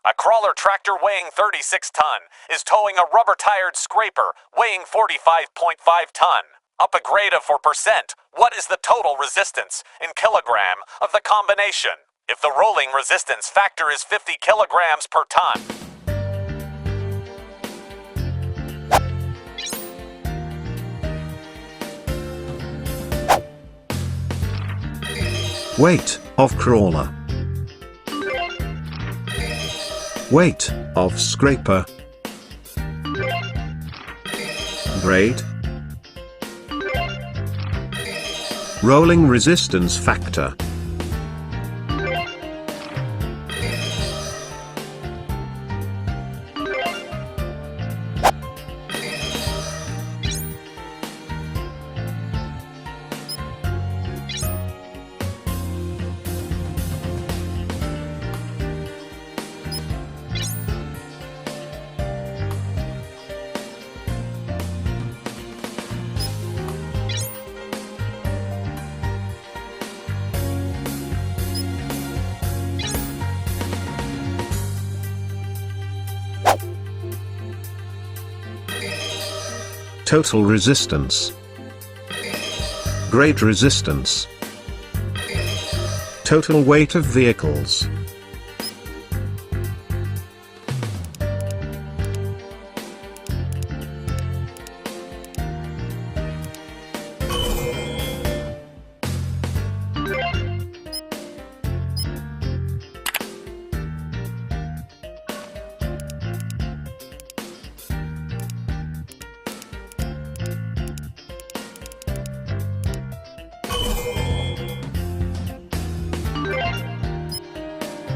A crawler tractor weighing 36 ton is towing a rubber-tired scraper weighing 45.5 ton. Up a grade of 4%, what is the total resistance in kilogram of the combination? If the rolling resistance factor is 50 kilograms per ton. Weight of crawler. Weight of scraper. Grade. Rolling resistance factor. Total resistance. Grade resistance. Total weight of vehicles.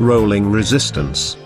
Rolling resistance.